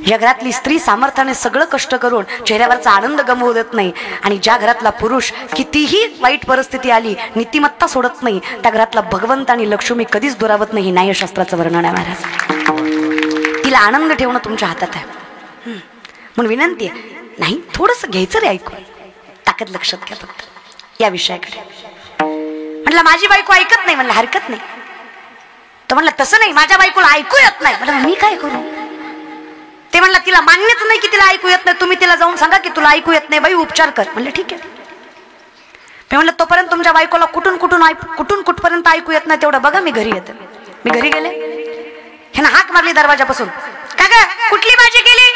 या घरातली स्त्री सामर्थ्याने सगळं कष्ट करून चेहऱ्यावरचा आनंद गमवू देत नाही, आणि ज्या घरातला पुरुष कितीही वाईट परिस्थिती आली नीतिमत्ता सोडत नाही, त्या घरातला भगवंत आणि लक्ष्मी कधीच दुरावत नाही. न्यायशास्त्राचं वर्णन आहे महाराज. तिला आनंद ठेवणं तुमच्या हातात आहे. म्हणून विनंती आहे, नाही थोडंसं घ्यायचं रे ऐकून, ताकद लक्षात घ्या फक्त या विषयाकडे. म्हटलं माझी बायको ऐकत नाही. म्हणलं हरकत नाही. तर म्हणलं तसं नाही, माझ्या बायकोला ऐकू येत नाही. म्हटलं मी काय करू? ते म्हणलं तिला मान्यच नाही की तिला ऐकू येत नाही, तुम्ही तिला जाऊन सांगा की तुला ऐकू येत नाही बाई, उपचार कर. म्हणलं ठीक आहे. मी म्हणलं तोपर्यंत तुमच्या बायकोला कुठून कुठपर्यंत ऐकू येत नाही तेवढं बघा, मी घरी येते. मी घरी गेले, ह्यानं हाक मारली दरवाजापासून, का ग कुठली भाजी केली?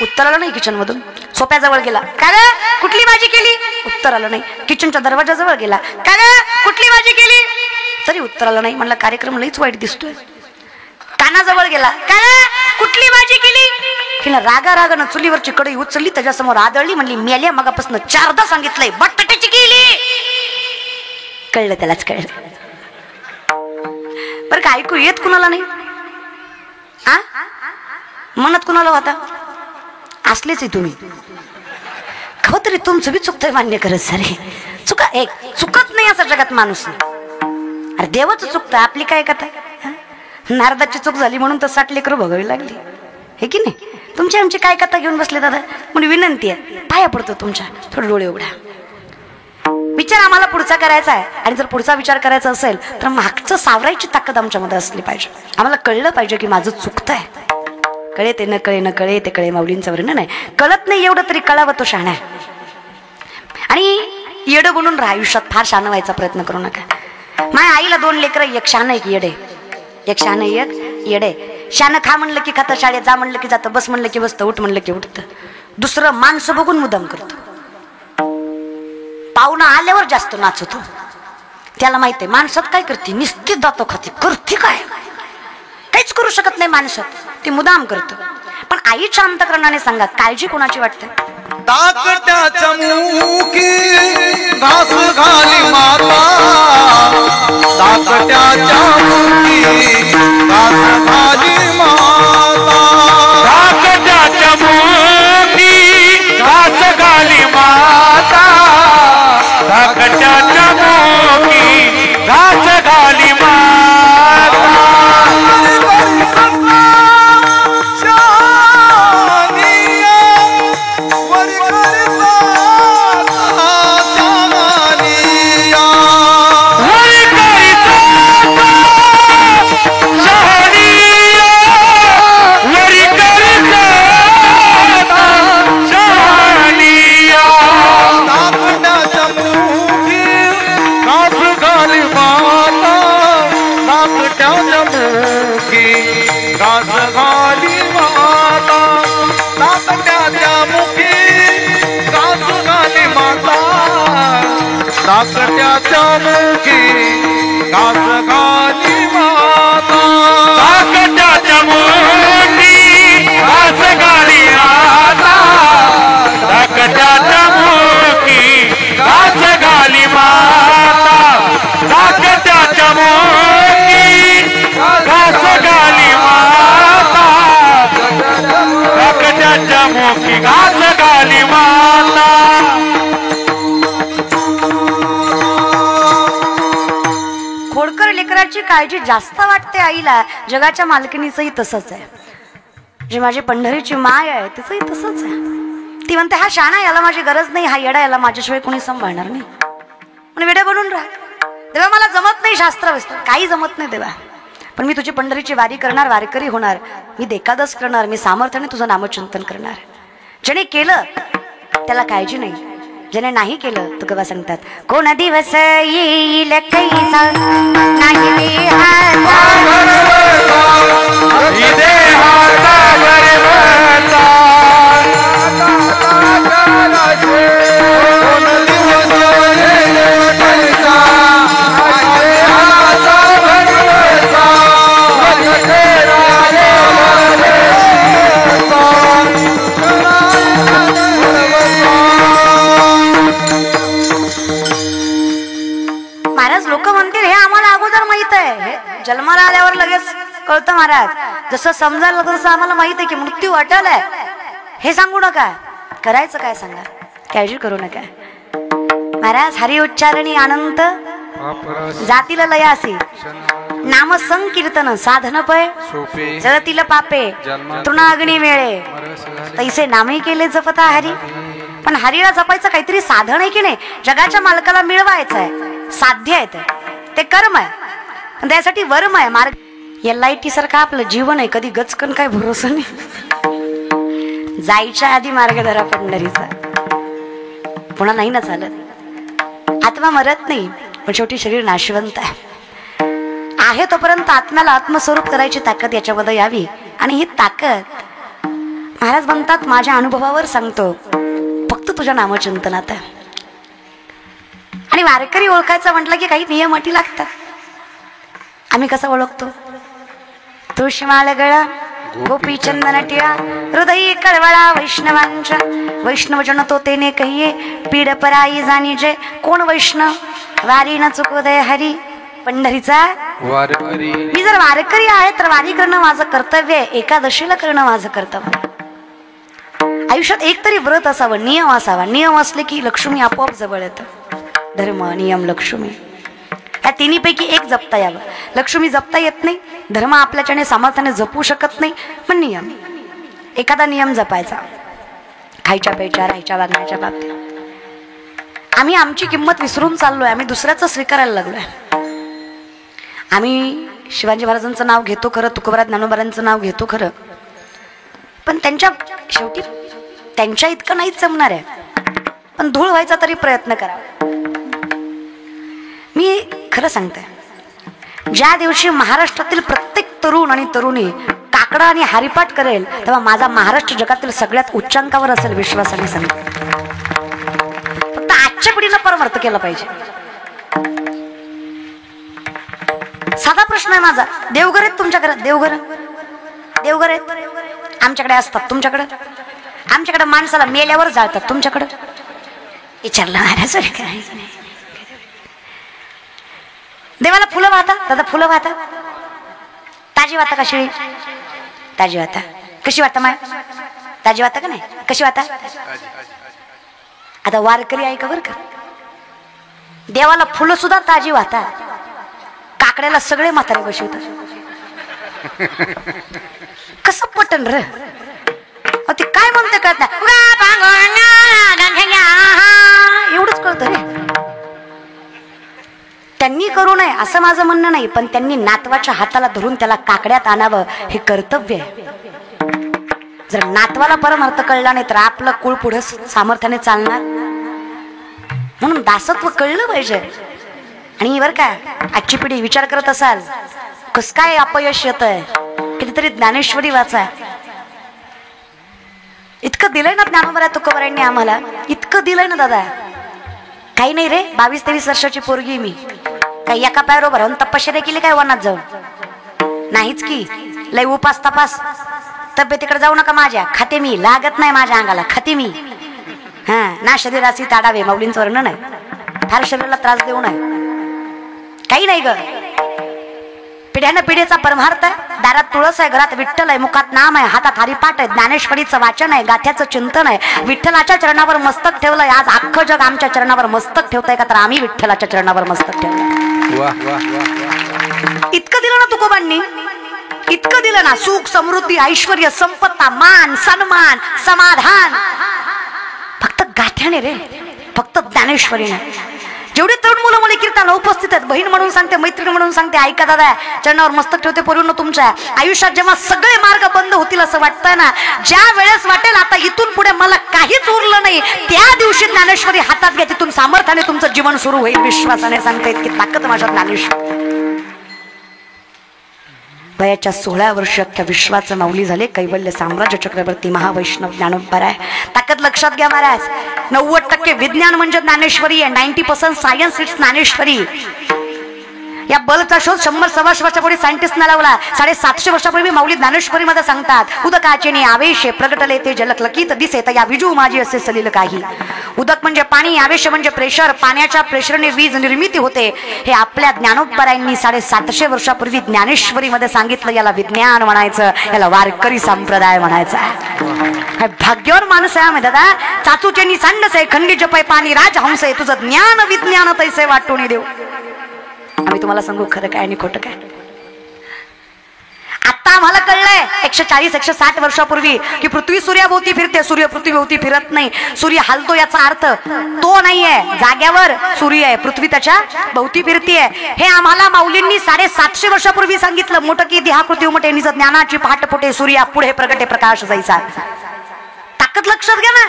उत्तर आलं नाही. किचन मधून सोप्याजवळ गेला, का ग कुठली भाजी केली? उत्तर आलं नाही. किचनच्या दरवाजाजवळ गेला, का ग कुठली भाजी केली? तरी उत्तर आलं नाही. म्हणलं कार्यक्रम लईच वाईट दिसतोय. कानाजवळ गेला, का ग कुठली भाजी केली? हिनं रागानं चुलीवरची कढई उचलली, त्याच्यासमोर आदळली. म्हणली मेल्या मगापासून 4दा सांगितलंय बटाट्याची केली. कळलं, त्यालाच कळलं. बरं का ऐकू येत कुणाला नाही? आ म्हणत कुणाला होता? असलेच आहे तुम्ही. खरं तरी तुमचं बी चुकतंय मान्य करत सारे. चुकत नाही असं जगात माणूस. अरे देवाचं चुकतं, आपली काय कथा? नारदाची चूक झाली म्हणून तर 60 लेकरं भोगावी लागली, हे की नाही? तुमची आमची काय कथा घेऊन बसले दादा? म्हणून विनंती आहे, पाया पडतो तुमच्या, थोडे डोळे उघडा. विचार आम्हाला पुढचा करायचा आहे, आणि जर पुढचा विचार करायचा असेल तर मागचं सावरायची ताकद आमच्यामध्ये असली पाहिजे. आम्हाला कळलं पाहिजे की माझं चुकतंय. कळे ते न कळे ते कळे माऊलींचं वर्णन आहे. कळत नाही एवढं तरी कळावं तो शहाणा आहे. आणि येडं बनून राहा आयुष्यात, फार शहाणं व्हायचा प्रयत्न करू नका. माझ्या आईला 2 लेकरं, एक शहाणं एक येडे. एक शहाणं एक येडे. शहाणं खा म्हणलं की खातं, शाळेत जा म्हणलं की जातं, बस म्हणलं की बसतं, उठ म्हणलं की उठतं. दुसरं माणसं बघून मुद्दाम करतो. पाहुणा आल्यावर जास्त नाचतो. त्याला माहित आहे माणसात काय करते, निस्ती दातो खाती, करते काय? काहीच करू शकत नाही माणसात, ते मुदाम करतो. पण आईच्या अंतःकरणाने सांगा, काळजी कोणाची वाटते? धाकट्याच्या मुखी घास घाली माता, धाकट्याच्या मुखी घास घाली माता, धाकट्याच्या मुखी घास घाली माता, धाकट्याच्या मुखी घास घाली माता. धाकट्याच्या मुखी घास घाली माता, धाकट्याच्या मुखी घास घाली माता, धाकट्याच्या मुखी घास घाली माता, धाकट्याच्या मुखी घास घाली माता, धाकट्याच्या मुखी घास घाली माता. लेकराची काळजी जास्त वाटते आईला. जगाच्या मालकिनीचंही तसंच आहे. जी माझी पंढरीची माय आहे तिचंही तसंच आहे. ती म्हणते हा शाणा, याला माझी गरज नाही, हा येडा, याला माझ्याशिवाय कोणी सांभाळणार नाही. म्हणून वेडे बनून राहा. देवा मला जमत नाही शास्त्र विस्त्र, काही जमत नाही देवा, पण मी तुझी पंढरीची वारी करणार, वारकरी होणार, मी एकादश करणार, मी सामर्थ्याने तुझं नामचिंतन करणार. ज्याने केलं त्याला काळजी नाही, ज्याने नाही केलं तर केव्हा सांगतात, कोण दिवस येईल कैसा नाही महाराज. लोक म्हणतील हे आम्हाला अगोदर माहित आहे, जन्माला आल्यावर लगेच कळतं महाराज. जसं समजायला लागतं तसं आम्हाला माहित आहे की मृत्यू वाटायलाय हे सांगू नका. करायचं काय सांगा, काळजी करू नका. महाराज हरी उच्चारणी अनंत जातील लयासी नाम संकीर्तन साधन पय जळतील पापे तृणाग्नी वेळे तैसे नामही केले जपता हरी. पण हरीला जपायचं काहीतरी साधन आहे की नाही. जगाच्या मालकाला मिळवायचं आहे, साध्य आहे, ते कर्म आहे, त्यासाठी वर्म आहे, मार्ग. LIT सारखं आपलं जीवन आहे, कधी गचकन काय भरोसा नाही. जायच्या आधी मार्ग धरा पंढरीचा, पुन्हा नाही ना चालत. आत्मा मरत नाही, पण शेवटी शरीर नाशवंत आहे तोपर्यंत आत्म्याला आत्मस्वरूप करायची ताकद याच्यामध्ये यावी. आणि ही ताकद महाराज म्हणतात माझ्या अनुभवावर सांगतो, फक्त तुझ्या नामचिंतनात आहे. आणि वारकरी ओळखायचं म्हटलं की काही नियम अटी लागतात. आम्ही कसं ओळखतो? तुळशी माळ गळा, गोपी चंदन टिळा, हृदयी कळवळा वैष्णवांच्या. वैष्णव जन तो तेने कहिये, पीड पराई जाणी जय. कोण वैष्णव? वारी न चुकोदय हरी, पंढरीचा वारकरी. मी जर वारकरी आहे तर वारी करणं माझं कर्तव्य आहे, एकादशीला करणं माझं कर्तव्य. आयुष्यात एक तरी व्रत असावं, नियम असावा. नियम असले की लक्ष्मी आपोआप जवळ येतं. धर्म, नियम, लक्ष्मी या तिन्हीपैकी एक जपता यावं. लक्ष्मी जपता येत नाही, धर्म आपल्याच्याने सामर्थ्याने जपू शकत नाही, पण नियम, एखादा नियम जपायचा. खायच्या प्यायच्या राहायच्या वागण्याच्या बाबतीत आम्ही आमची किंमत विसरून चाललोय. आम्ही दुसऱ्याचं स्वीकारायला लागलोय. आम्ही शिवाजी महाराजांचं नाव घेतो खरं, तुकोबरा ज्ञानोबारांचं नाव घेतो खरं, पण त्यांच्या शेवटी त्यांच्या इतकं नाहीच जमणार आहे. पण धूळ व्हायचा तरी प्रयत्न करा. मी खरं सांगते, ज्या दिवशी महाराष्ट्रातील प्रत्येक तरुण आणि तरुणी काकडा आणि हरिपाठ करेल तेव्हा माझा महाराष्ट्र जगातील सगळ्यात उच्चांकावर असेल, विश्वासाने सांगते. फक्त आजच्या पिढीनं परमर्थ केलं पाहिजे. साधा प्रश्न आहे माझा. देवघर आहेत तुमच्या घरात? देवघर देवघर आहेत आमच्याकडे असतात, तुमच्याकडे? आमच्याकडे माणसाला मेल्यावर जाळतात, तुमच्याकडे? विचारलं महाराज काय? देवाला फुलं वाहता दादा, फुलं वाहता? ताजी वाहता का शिळी? ताजी वाहता. कशी वाहता माय? ताजी वाहता का नाही? कशी वाहता? आता वारकरी आहे का बरं का, देवाला फुलं सुद्धा ताजी वाहता, काकड्याला सगळे म्हातारे बसवतात. कसं पटन र? ते काय म्हणते कळत नाही, एवढंच कळतं रे. त्यांनी करू नये असं माझं म्हणणं नाही, पण त्यांनी नातवाच्या हाताला धरून त्याला काकड्यात आणावं हे कर्तव्य आहे. जर नातवाला परमार्थ कळला नाही तर आपलं कुळ पुढे सामर्थ्याने चालणार. म्हणून दासत्व कळलं पाहिजे. आणि बरं का, आजची पिढी विचार करत असाल कस काय अपयश येत आहे, कितीतरी ज्ञानेश्वरी वाचा. इतकं दिलंय ना ज्ञानोबा तुकोबारांनी आम्हाला, इतकं दिलंय ना दादा. काही नाही रे, 22-23 वर्षाची पोरगी मी. काही एका पायावर राहून तपश्चर्या केली काय वनात जाऊन? नाहीच की. लय उपास तपास, तब्येतीकडे जाऊ नका माझ्या. खाते मी, लागत नाही माझ्या अंगाला, खाते मी. हा ना, शरीराची ताडावे माऊलींचं वर्णन आहे. फार शरीराला त्रास देऊ नये. काही नाही ग. पिढ्यानं पिढीचा परमार्थ आहे. दारात तुळस आहे, घरात विठ्ठल आहे, मुखात नाम आहे, हातात हरिपाठ आहे, ज्ञानेश्वरीचं वाचन आहे, गाथ्याचं चिंतन आहे. विठ्ठलाच्या चरणावर मस्तक ठेवलंय. आज अख्खं जग आमच्या चरणावर मस्तक ठेवतंय का, तर आम्ही विठ्ठलाच्या चरणावर मस्तक ठेवलंय. इतकं दिलं ना तुकोबांनी, इतकं दिलं ना. सुख, समृद्धी, ऐश्वर, संपत्ता, मान, सन्मान, समाधान फक्त गाठ्याने रे, फक्त ज्ञानेश्वरीने. जेवढे तरुण मुलं मुली कीर्तनाला उपस्थित आहेत, बहीण म्हणून सांगते, मैत्रीण म्हणून सांगते, ऐका दादा, चरणावर मस्तक ठेवते. पोरींनो, तुमच्या आयुष्यात जेव्हा सगळे मार्ग बंद होतील असं वाटतंय ना, ज्या वेळेस वाटेल आता इथून पुढे मला काहीच उरलं नाही, त्या दिवशी ज्ञानेश्वरी हातात घ्या. तिथून सामर्थ्याने तुमचं जीवन सुरू होईल. विश्वासाने सांगते, इतकी ताकद माझ्या ज्ञानेश्वरी. वयाच्या 16 वर्ष अख्ख्या विश्वाचं माऊली झाले. कैवल्य साम्राज्य चक्रवर्ती महावैष्णव ज्ञानोबा. ताकद लक्षात घ्या महाराज. 90% विज्ञान म्हणजे ज्ञानेश्वरी आहे. 90% सायन्स इट्स ज्ञानेश्वरी. या बल्बचा शोध 100-125 वर्षापूर्वी सायंटिस्टना लावला. 750 वर्षापूर्वी माऊली ज्ञानेश्वरी मध्ये सांगतात उदकाचे नि आवेश प्रगटले ते जलकलकीत दिसे या विजू माझी असे सलील काही. उदक म्हणजे पाणी, आवेश म्हणजे प्रेशर. पाण्याच्या प्रेशरने वीज निर्मिती होते. हे आपल्या ज्ञानोबरायांनी 750 वर्षापूर्वी ज्ञानेश्वरी मध्ये सांगितलं. याला विज्ञान म्हणायचं, याला वारकरी संप्रदाय म्हणायचा. भाग्यवान माणूस आहे आम्ही दादा. चाचूचे सांडस आहे, खंडी जपय पाणी राजहंस आहे. तुझं ज्ञान विज्ञान तैसे वाटून देऊ. आम्ही तुम्हाला सांगू खरं काय आणि खोटं काय. आता आम्हाला कळलंय 140-160 वर्षापूर्वी की पृथ्वी सूर्याभोवती फिरते, सूर्य पृथ्वीभोवती फिरत नाही. सूर्य हलतो याचा अर्थ तो नाहीये जाग्यावर, सूर्य आहे, पृथ्वी त्याच्या भोवती फिरतीये. हे आम्हाला माऊलींनी 750 वर्षापूर्वी सांगितलं. मोठं की देहाकृती उमटे निज ज्ञानाची पहाट फुटे, सूर्या पुढे प्रगटे प्रकाश जैसा. ताकद लक्षात घ्या ना.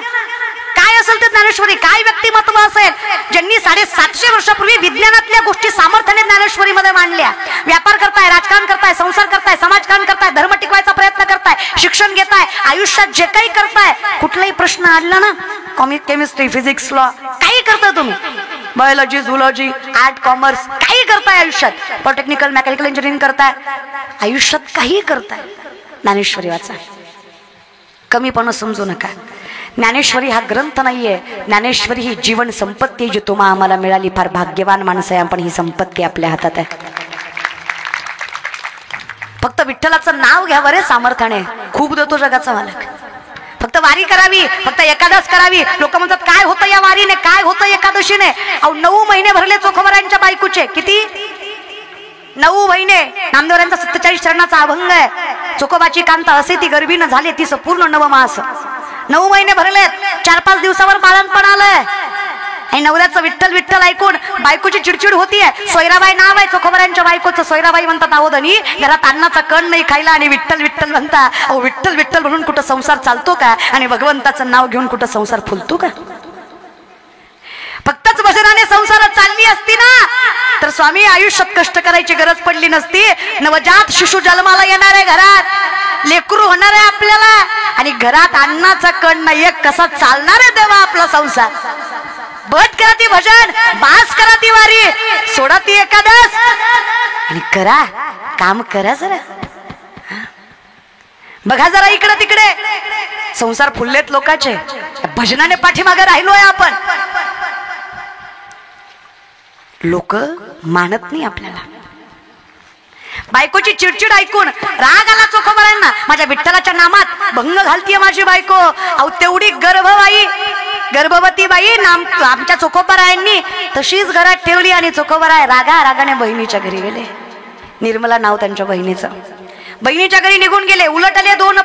काय असेल ते ज्ञानेश्वरी, काय व्यक्तिमत्व असेल ज्यांनी 750 वर्षापूर्वी विज्ञानातल्या गोष्टी सामर्थ्याने ज्ञानेश्वरी मध्ये मांडल्या. व्यापार करताय, राजकारण करताय, संसार करताय, समाजकारण करताय, धर्म टिकवायचा प्रयत्न करताय, शिक्षण घेताय, आयुष्यात जे काही करताय, कुठलाही प्रश्न आला ना, केमिस्ट्री, फिजिक्स, लॉ, काही करताय तुम्ही, बायोलॉजी, झुलॉजी, आर्ट, कॉमर्स, काही करताय आयुष्यात, पॉलिटेक्निकल, मेकॅनिकल इंजिनिअरिंग करताय, आयुष्यात काही करताय, ज्ञानेश्वरी वाचा. कमीपणा समजू नका. ज्ञानेश्वरी हा ग्रंथ नाहीये, ज्ञानेश्वरी ही जीवन संपत्ती जी तुम्हाला आम्हाला मिळाली. फार भाग्यवान माणसं आहे आपण, ही संपत्ती आपल्या हातात आहे. फक्त विठ्ठलाचं नाव घ्या बरे सामर्थ्याने, खूप देतो जगाचा मालक. फक्त वारी करावी, फक्त एकादश करावी. लोक म्हणतात काय होतं या वारीने, काय होतं एकादशीने. अहो 9 महिने भरले चोखोबरांच्या बायकोचे. किती? 9 महिने. नामदेवरांचा 47 चरणाचा अभंग आहे. चोखोबाची कांता असे ती गर्भीनं झाले, तीच पूर्ण नवमास. 9 महिने भरलेत. 4-5 दिवसावर बाळंतपण आलंय. आणि नवऱ्याचं विठ्ठल विठ्ठल ऐकून बायकोची चिडचिड होतीये. सोयराबाई नाव आहे चोखोबरांच्या बायकोचं. सोयराबाई म्हणतात अहो धनी, घरात अन्नाचा कण नाही खायला आणि विठ्ठल विठ्ठल म्हणता. अहो विठ्ठल विठ्ठल म्हणून कुठं संसार चालतो का? आणि भगवंताचं नाव घेऊन कुठं संसार फुलतो का? फक्तच भजनाने संसारात चालली असती ना तर स्वामी आयुष्यात कष्ट करायची गरज पडली नसती. नवजात शिशु जन्माला येणार आहे, घरात लेकरू होणार आहे आपल्याला, आणि घरात अन्नाचा कण नाही, कसा चालणार आहे तेव्हा आपला संसार. बट करा ती भजन, बास करा ती वारी, सोडा ती एकादश आणि करा काम, करा जरा. बघा जरा इकडे तिकडे संसार फुललेत लोकांचे. भजनाने पाठीमागे राहिलोय आपण. लोक मानत नाही आपल्याला. बायकोची चिडचिड ऐकून राग आला चोखोबरांना. माझ्या विठ्ठलाच्या नामात भंग घालतीये माझी बायको. अहो तेवढी गर्भवती बाई आमच्या चोखोबरायांनी तशीच घरात ठेवली. आणि चोखोबराय रागाने बहिणीच्या घरी गेले. निर्मला नाव त्यांच्या बहिणीचं. बहिणीच्या घरी निघून गेले. उलट आले 2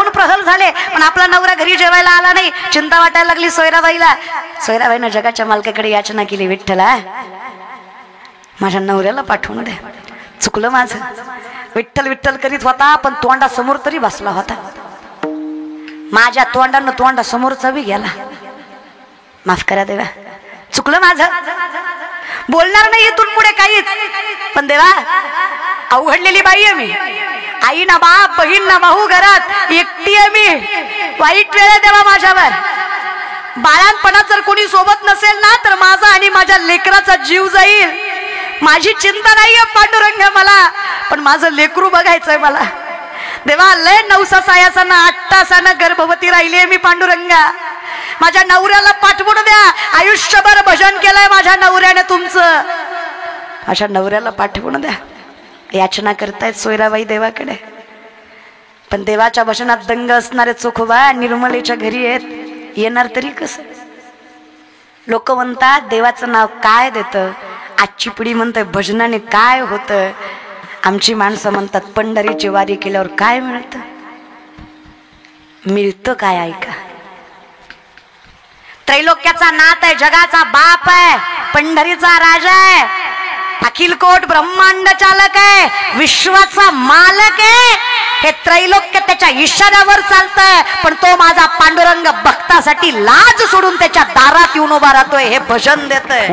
प्रहर झाले, पण आपला नवरा घरी जेवायला आला नाही. चिंता वाटायला लागली सोयराबाईला. सोयराबाईनं जगाच्या मालकाकडे याचना केली, विठ्ठला माझ्या नवऱ्याला पाठवून दे. चुकलं माझं. विठ्ठल विठ्ठल करीत होता, पण तोंडासमोर तरी बसला होता. माझ्या तोंडानं तोंडासमोरचा बी गेला. माफ करा देवा, चुकलं माझं. बोलणार नाही इथून पुढे काहीच. पण देवा अवघडलेली बाई आहे मी. आई ना बाप, बहीण ना भाऊ, घरात एकटी आहे मी. वाईट वेळ आहे देवा माझ्यावर. बाळांपणात जर कोणी सोबत नसेल ना तर माझा आणि माझ्या लेकराचा जीव जाईल. माझी चिंता नाहीये पांडुरंग मला, पण माझं लेकरू बघायचंय मला. देवा लय 9 सायासानं 8 तासानं गर्भवती राहिली मी पांडुरंगा. माझ्या नवऱ्याला पाठवून द्या. आयुष्यभर भजन केलंय माझ्या नवऱ्याने तुमचं. माझ्या नवऱ्याला पाठवून द्या. याचना करतायत सोयराबाई देवाकडे. पण देवाच्या भजनात दंग असणारे चोखोबा निर्मलेच्या घरी येणार तरी कसं? लोक म्हणतात देवाचं नाव काय देतं. आजची पिढी म्हणते भजनाने काय होतं. आमची माणसं म्हणतात पंढरीची वारी केल्यावर काय मिळतं. मिळतं काय ऐका. त्रैलोक्याचा नाथ आहे, जगाचा बाप आहे, पंढरीचा राजा आहे, अखिल कोट ब्रह्मांड चालक आहे, विश्वाचा मालक आहे. हे त्रैलोक्य त्याच्या इशाऱ्यावर चालतंय, पण तो माझा पांडुरंग भक्तासाठी लाज सोडून त्याच्या दारात येऊन उभा राहतोय. हे भजन देतोय.